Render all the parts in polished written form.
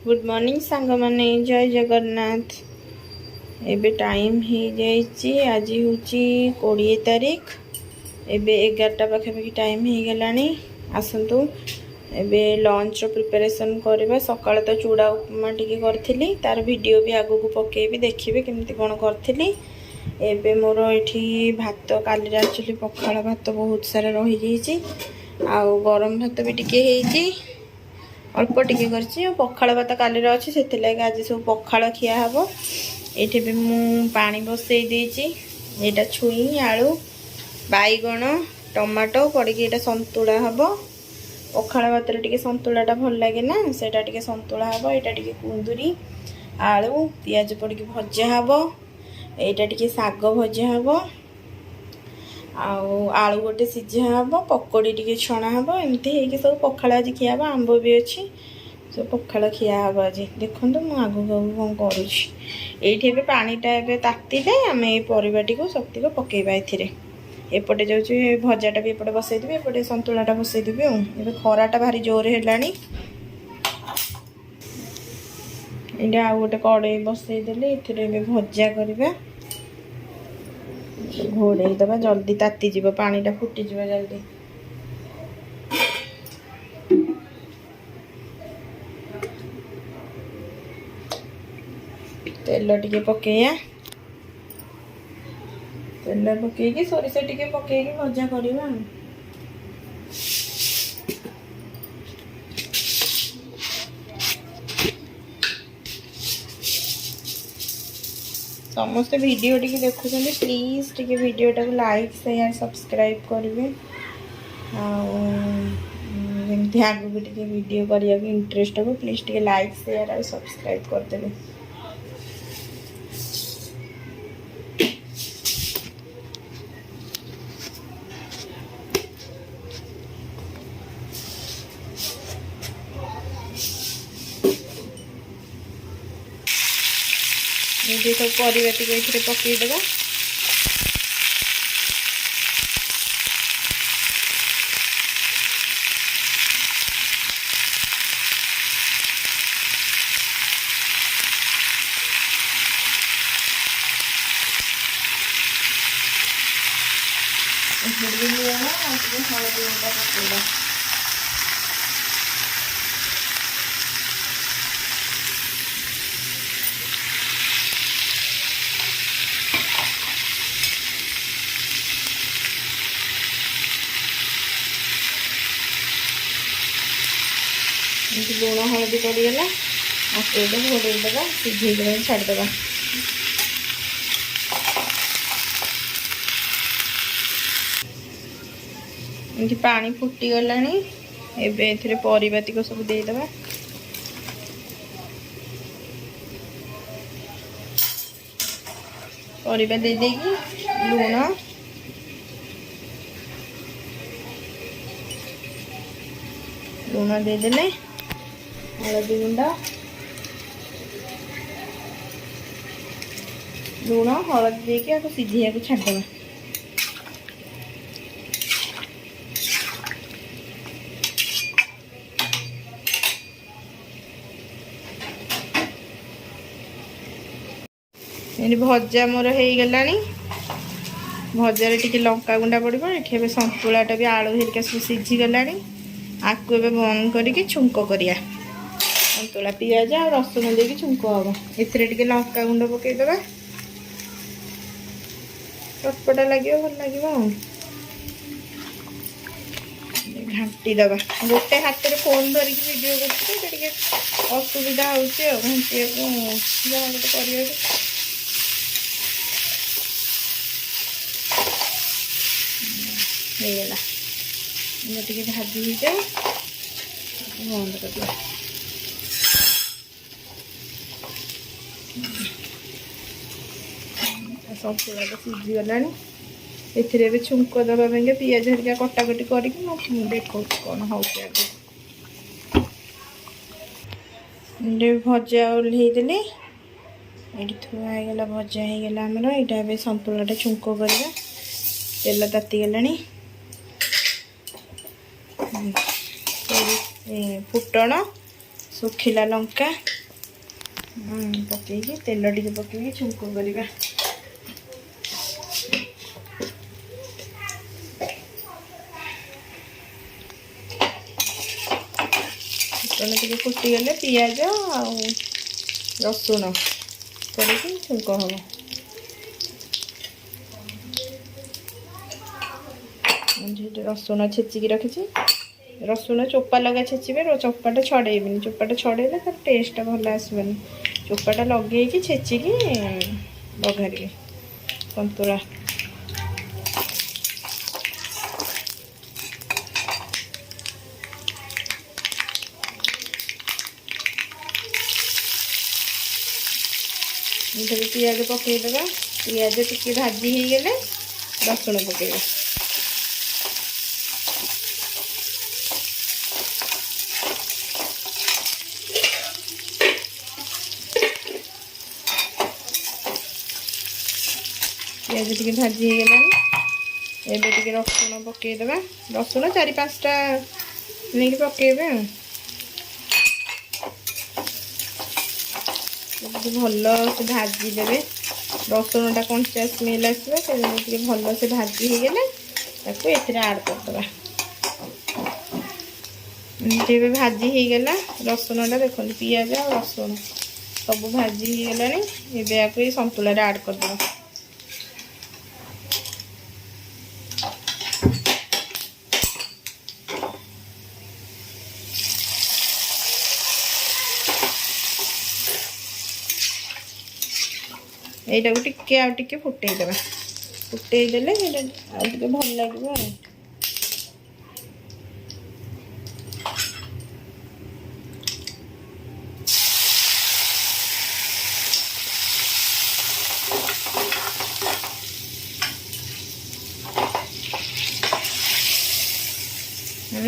Good morning सांग माने जय जगन्नाथ। एबे टाइम हो जाइए आज हूँ 20 तारीख एबे 11टा पाखापाखि टाइम हो गलानी। आसतु एबे लंच प्रिपरेशन करवा। सकाळ तो चूड़ा उपमा टिके करी तार वीडियो भी आगू को पकेबी देखिए केमती कौन करी। एबे मोर ये भात काली एक्चुअली पखाड़ भात बहुत सारा रही जाइए आउ गरम भात भी टिके अल्प टिके कर पखाड़ भात काली अच्छी से आज सब पखाड़ खिया हम। ये भी मु पानी बसई देची। यहाँ छुई आलू बैगण टमाटो पड़े संतुला हम। पखाड़ भात टे संतुलाटा भल लगे ना सेटा टे संतुला हम। यहाँ टे कुंदुरी आलू पियाज पड़ भजा हम। यहाँ टे शाग भजा हम आलू गोटे सीझा हम पकोड़ी टे छणा हम। एमती है सब पखाड़ आज खिया हम। आंब भी अच्छी सब पखाड़ खिया हम आज। देखो मुझे आगू आगू कौन करुँची। पानीटा ए तातीले आम परिवाटी को सबतिक पकेबा। एपटे जाऊँ भजाटा भी एपटे बसईदेवी एपटे संतुलाटा बसईदेवी। ए खराटा भारी जोर है आ गोटे कड़े बसईदेली ए भजा करवा घोड़े दबा जल्दी ताती जीव पानीटा फुटी जीव जल्दी। तेल टिके पकेया तेल पकईकी सोरिष टिके पकईकी भजा करवा। समस्त वीडियो टी देखुं प्लीज टी वीडियोटा को लाइक शेयर सब्सक्राइब करेंगे। आमती आगे भी टी वीडियो करने इंटरेस्ट हो प्लीज टी लाइक शेयर और सब्सक्राइब करदे। ये सब परिवा टी पकईदेवा। हलदी गुंडा पकईदा लुण हलदी पड़गला आटेद घोड़ेदेवा सीझे छाड़देवा। एमती पानी फुटी गला एबे परिवातिक सब देदेवा। परिवा दे देगी लुण देदेले हलदी गुंडा लुण हलदी देके सीझे छाड़देवा। भजा मोर हो गला भजार टी लंका गुंडा पड़ो। ये संतुलाटा भी आलू हेरिका सब सीझी गला आपको ए बंद करके छुंक करिया। संतुला पियाज और रसुण देके छुंक हम। ए लंका गुंड पकईदेवा चटपटा लगे भल लगे। घाटी दबा गोटे हाथ में फोन धरिकी वीडियो कर असुविधा होची घाटी जहाँ गोटे कर टे भाजी हो जाए बंद कर संतुला सीझी गला। ए छुंक दबापे पियाज हरिका कटाकटी करके देखो कौन हो भजा ओल्लैदेली। ये थुआगला भजा होगला आमर। यहाँ संतुलाटा छुंक करवा तेल ताती गला। फुटण ଶୁଖିଲା ଲଙ୍କା ପକେଇକି ତେଲ ଟିକେ ପକେଇକି ଛୁଙ୍କ କରିବା। ଫୁଟଣ ଟିକେ ଫୁଟିଗଲେ ପିଆଜ ଆଉ ରସୁଣ କରିକି ଛୁଙ୍କ ହବ। ରସୁଣ ଛେଚିକି ରଖିଛି। ରସୁଣ ଚୋପା ଲଗା ଛେଚିବେ, ଚୋପାଟା ଛଡ଼େଇବେନି। ଚୋପାଟା ଛଡ଼େଇଲେ ତାର ଟେଷ୍ଟଟା ଭଲ ଆସିବନି। ଚୋପାଟା ଲଗେଇକି ଛେଚିକି ବଘାରିବେ ସନ୍ତୁଳା। ଏଥିରେ ପିଆଜ ପକେଇଦେବା। ପିଆଜ ଟିକେ ଭାଜି ହେଇଗଲେ ରସୁଣ ପକେଇବା। ପିଆଜ ଟିକେ ଭାଜି ହେଇଗଲାଣି। ଏବେ ଟିକେ ରସୁଣ ପକେଇଦେବା। ରସୁଣ 4-5ଟା ନେଇକି ପକେଇବେ ଆଉ। ଭଲ ସେ ଭାଜି ଦେବେ। ରସୁଣଟା କଞ୍ଚା ସ୍ମେଲ୍ ଆସିବ, ସେମିତି ଟିକେ ଭଲ ସେ ଭାଜି ହେଇଗଲେ ତାକୁ ଏଥିରେ ଆଡ଼୍ କରିଦେବା। ଏମିତି ଏବେ ଭାଜି ହେଇଗଲା ରସୁଣଟା। ଦେଖନ୍ତୁ ପିଆଜ ଆଉ ରସୁଣ ସବୁ ଭାଜି ହେଇଗଲାଣି। ଏବେ ଆକୁ ଏଇ ସନ୍ତୁଳାରେ ଆଡ଼୍ କରିଦେବା। এইଟାକୁ ଟିକେ ଆଉ ଟିକେ ଫୁଟେଇଦେବା। ଫୁଟେଇଦେଲେ ସେଇଟା ଆଉ ଟିକେ ଭଲ ଲାଗିବ ଆଉ।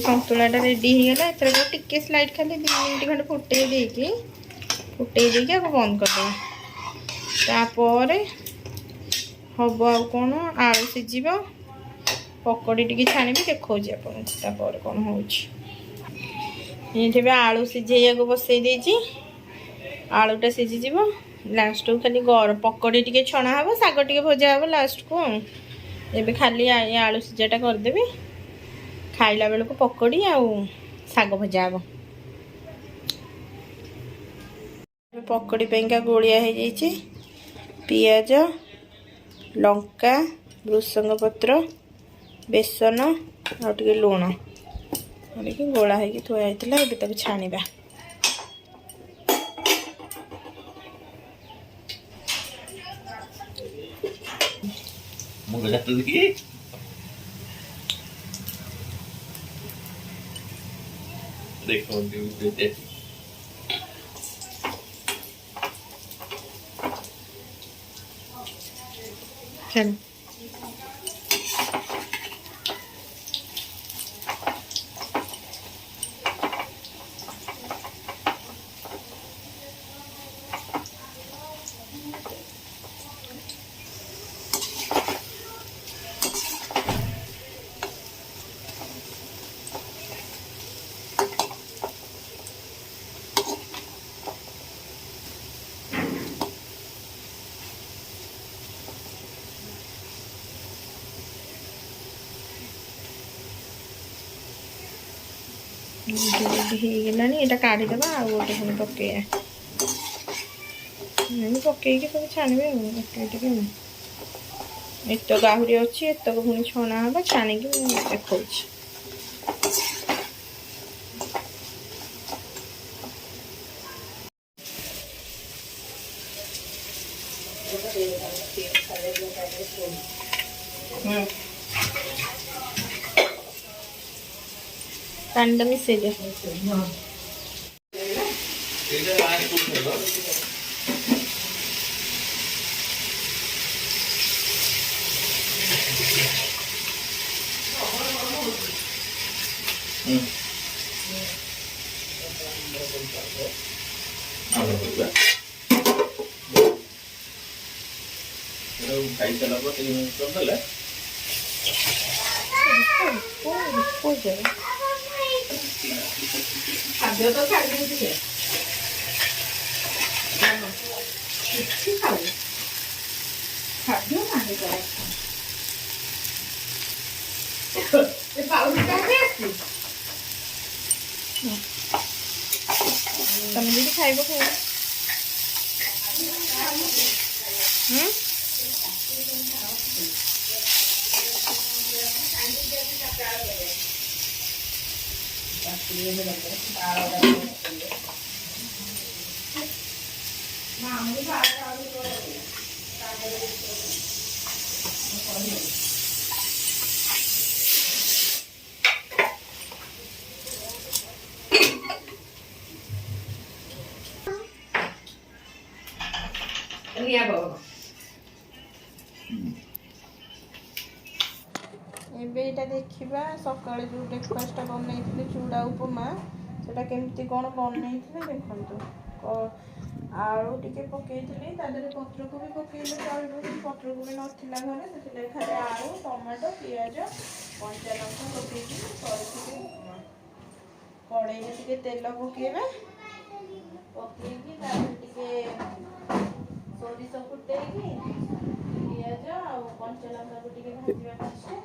ସନ୍ତୁଳାଟା ରେଡ଼ି ହେଇଗଲା। ଏଥର ଟିକେ ସ୍ଲାଇଡ୍ ଖାଲି 2 ମିନିଟ୍ ଖଣ୍ଡେ ଫୁଟେଇ ଦେଇକି ଆକୁ ବନ୍ଦ କରିଦେବା। ତାପରେ ହବ ଆଉ କ'ଣ, ଆଳୁ ସିଝିବ। ପକୋଡ଼ି ଟିକେ ଛାଣିବି, ଦେଖାଉଛି ଆପଣଙ୍କୁ ତାପରେ କ'ଣ ହେଉଛି। ଏଠି ବି ଆଳୁ ସିଝେଇବାକୁ ବସେଇ ଦେଇଛି। ଆଳୁଟା ସିଝିଯିବ। ଲାଷ୍ଟକୁ ଖାଲି ପକୋଡ଼ି ଟିକେ ଛଣା ହେବ, ଶାଗ ଟିକେ ଭଜା ହେବ ଲାଷ୍ଟକୁ ଆଉ। ଏବେ ଖାଲି ଆଳୁ ସିଝାଟା କରିଦେବି। ଖାଇଲା ବେଳକୁ ପକୋଡ଼ି ଆଉ ଶାଗ ଭଜା ହେବ। ପକୋଡ଼ି ପାଇଁକା ଗୋଳିଆ ହେଇଯାଇଛି। ପିଆଜ, ଲଙ୍କା, ଭୃସଙ୍ଗ ପତ୍ର, ବେସନ ଆଉ ଟିକେ ଲୁଣ କରିକି ଗୋଳା ହେଇକି ଥୁଆ ହେଇଥିଲା। ଏବେ ତାକୁ ଛାଣିବା। ହେଇଗଲାଣି। ଏଇଟା କାଢ଼ିଦେବା। ଆଉ ଗୋଟେ ପୁଣି ପକେଇବା। ପକେଇକି ସବୁ ଛାଣିବେ ଆଉ। ଟିକେ ଏତକ ଆହୁରି ଅଛି। ଏତକ ପୁଣି ଛଣା ହେବ। ଛାଣିକି ଦେଖାଉଛି। ପାଣିଟା ମିଶେଇ ଦେ। ଖାଇସାରିଲା ପରେ କରିଦେଲେ ଖାଦ୍ୟ ତ ଛାଡ଼ି ଦେଇଛି। କିଛି ଖାଉ ଖାଦ୍ୟ ନାହିଁ କରେ ଏ ପାଉଡର କାହିଁ ଆସିଛି ତମେ ଯଦି ଖାଇବ ଖାଇବ ଏବେ ଏଇଟା ଦେଖିବା ସକାଳେ ଯେଉଁ ବ୍ରେକଫାଷ୍ଟଟା ବନେଇଥିଲି ଚୁଡ଼ା ଉପମା ସେଟା କେମିତି କ'ଣ ବନେଇଥିଲି ଦେଖନ୍ତୁ। ଆଳୁ ଟିକେ ପକେଇଥିଲି ତା ଦେହରେ ପତ୍ରକୋବି ପକେଇଲେ ଚଳିବ କିନ୍ତୁ ପତ୍ରକୋବି ନଥିଲା ଘରେ ସେଥିଲାଗି ଖାଲି ଆଳୁ ଟମାଟୋ ପିଆଜ କଞ୍ଚା ଲଙ୍କା ପକେଇକି କରିଥିଲି ଉପମା। କଡ଼େଇରେ ଟିକେ ତେଲ ପକେଇବା ପକେଇକି ତା ଦେହରେ ଟିକେ ସୋରିଷ ଫୁଟେଇକି ପିଆଜ ଆଉ କଞ୍ଚା ଲଙ୍କାକୁ ଟିକେ ଭାଜିବା ଫାଷ୍ଟ।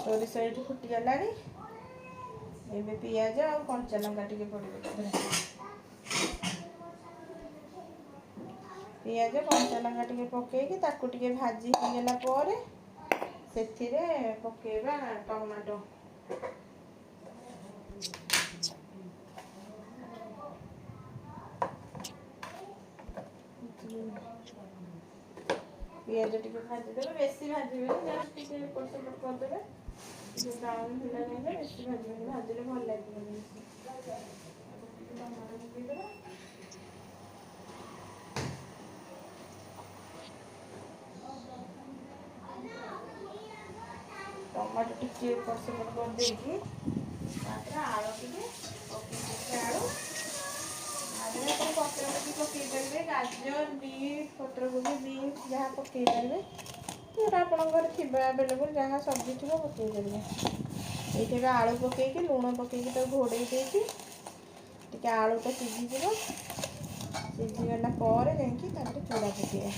ସୋରିଷ ଏଠି ଫୁଟିଗଲାଣି ଏବେ ପିଆଜ ଆଉ କଞ୍ଚା ଲଙ୍କା ଟିକେ ପଡ଼ିବ ତା ଦେହରେ। ପିଆଜ କଞ୍ଚା ଲଙ୍କା ଟିକେ ପକେଇକି ତାକୁ ଟିକେ ଭାଜି ହେଇଗଲା ପରେ ସେଥିରେ ପକେଇବା ଟମାଟୋ। ପିଆଜ ଟିକେ ଭାଜିଦେବେ ବେଶୀ ଭାଜିବେନି ଜଷ୍ଟ ଟିକେ ଏପଟ ସେପଟ କରିଦେବେ ଟିକେ ବ୍ରାଉନ୍ ହେଲା ଯାଏଁ ବେଶୀ ଭାଜିବେନି ଭାଜିଲେ ଭଲ ଲାଗିବନି ବେଶୀ। ଟମାଟୋ ପକେଇଦେବା ଟମାଟୋ ଟିକେ ଏପଟ ସେପଟ କରିଦେଇକି ତାପରେ ଆଳୁ ଟିକେ ପକେଇଦେଇକି ଆଳୁ ଆଳୁରେ ଆପଣ ପତ୍ରକୋବି ପକେଇ ପାରିବେ ଗାଜର ବିଟ୍ ପତ୍ରକୋବି ବିନ୍ସ ଯାହା ପକେଇ ପାରିବେ ଯେଉଁଟା ଆପଣଙ୍କ ଘରେ ଥିବା ଆଭେଲେବୁଲ୍ ଯାହା ସବଜି ଥିବ ପକେଇ ପାରିବେ। ଏଇଠି ଏବେ ଆଳୁ ପକେଇକି ଲୁଣ ପକେଇକି ତାକୁ ଘୋଡ଼େଇ ଦେଇକି ଟିକେ ଆଳୁଟା ସିଝିଯିବ ସିଝିଗଲା ପରେ ଯାଇକି ତାପରେ ଚୁଡ଼ା ପକେଇବା।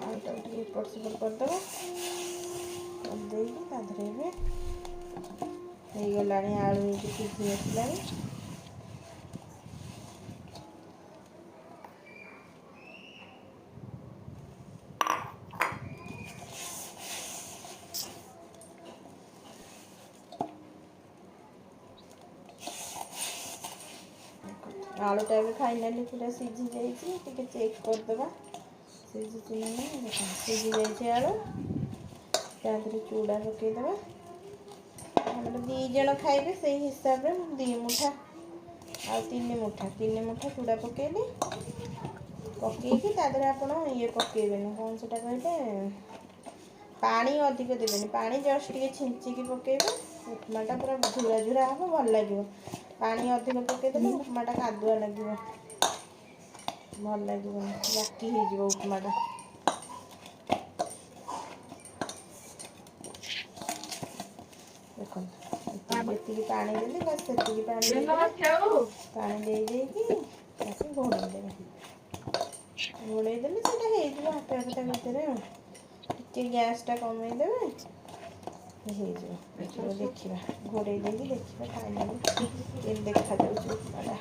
ଆଳୁଟାକୁ ଟିକେ ଏପଟ ସେପଟ କରିଦେବା କରିଦେଇକି ତା ଦେହରେ ଏବେ ହେଇଗଲାଣି ଆଳୁ ଏଇଠି ସିଝି ଆସିଲାଣି। ଆଳୁଟା ଏବେ ଫାଇନାଲି ପୁରା ସିଝି ଯାଇଛି ଟିକେ ଚେକ୍ କରିଦେବା ସିଝିଛି ନା ନାହିଁ। ସିଝି ଯାଇଛି ଆଳୁ ତା ଦେହରେ ଚୁଡ଼ା ପକେଇଦେବା। ଆମର 2 ଜଣ ଖାଇବେ ସେଇ ହିସାବରେ 2 ମୁଠା ଆଉ 3 ମୁଠା ଚୁଡ଼ା ପକେଇଲି ପକେଇକି ତା ଦେହରେ ଆପଣ ଇଏ ପକେଇବେନି କ'ଣ ସେଟା କହିଲେ ପାଣି ଅଧିକ ଦେବେନି ପାଣି ଜଷ୍ଟ ଟିକେ ଛିଞ୍ଚିକି ପକେଇବେ ଉପମାଟା ପୁରା ଝୁରା ଝୁରା ହେବ ଭଲ ଲାଗିବ। ପାଣି ଅଧିକ ପକେଇଦେଲେ ଉପମାଟା କାଦୁଆ ଲାଗିବ ଭଲ ଲାଗିବନି ଜାକି ହେଇଯିବ ଉପମାଟା। ଦେଖନ୍ତୁ ଯେତିକି ପାଣି ଦେଲି ବାସ୍ ସେତିକି ପାଣି ଦେଇକି ତାକୁ ଘୋଡ଼େଇ ଦେବେ ସେଇଟା ହେଇଯିବ ଆପେ ଆପେ ତା ଭିତରେ ଆଉ ଟିକେ ଗ୍ୟାସ୍ଟା କମେଇ ଦେବେ ହେଇଯିବ। ଦେଖିବା ଘୋଡ଼େଇ ଦେଇକି ଦେଖିବା ଫାଇନାଲି କେମିତି ଦେଖାଯାଉଛି ଉପମାଟା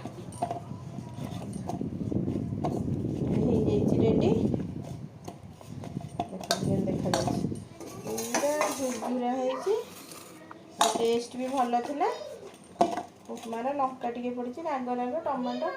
ହେଇଯାଇଛି ରେଡ଼ି। ଦେଖନ୍ତୁ କେମିତି ଦେଖାଯାଉଛି ପୁରା ଝୁରଝୁରା ହେଇଛି ଆଉ ଟେଷ୍ଟ ବି ଭଲ ଥିଲା। ଉପମାର ଲଙ୍କା ଟିକେ ପଡ଼ିଛି ରାଗ ରାଗ ଟମାଟୋ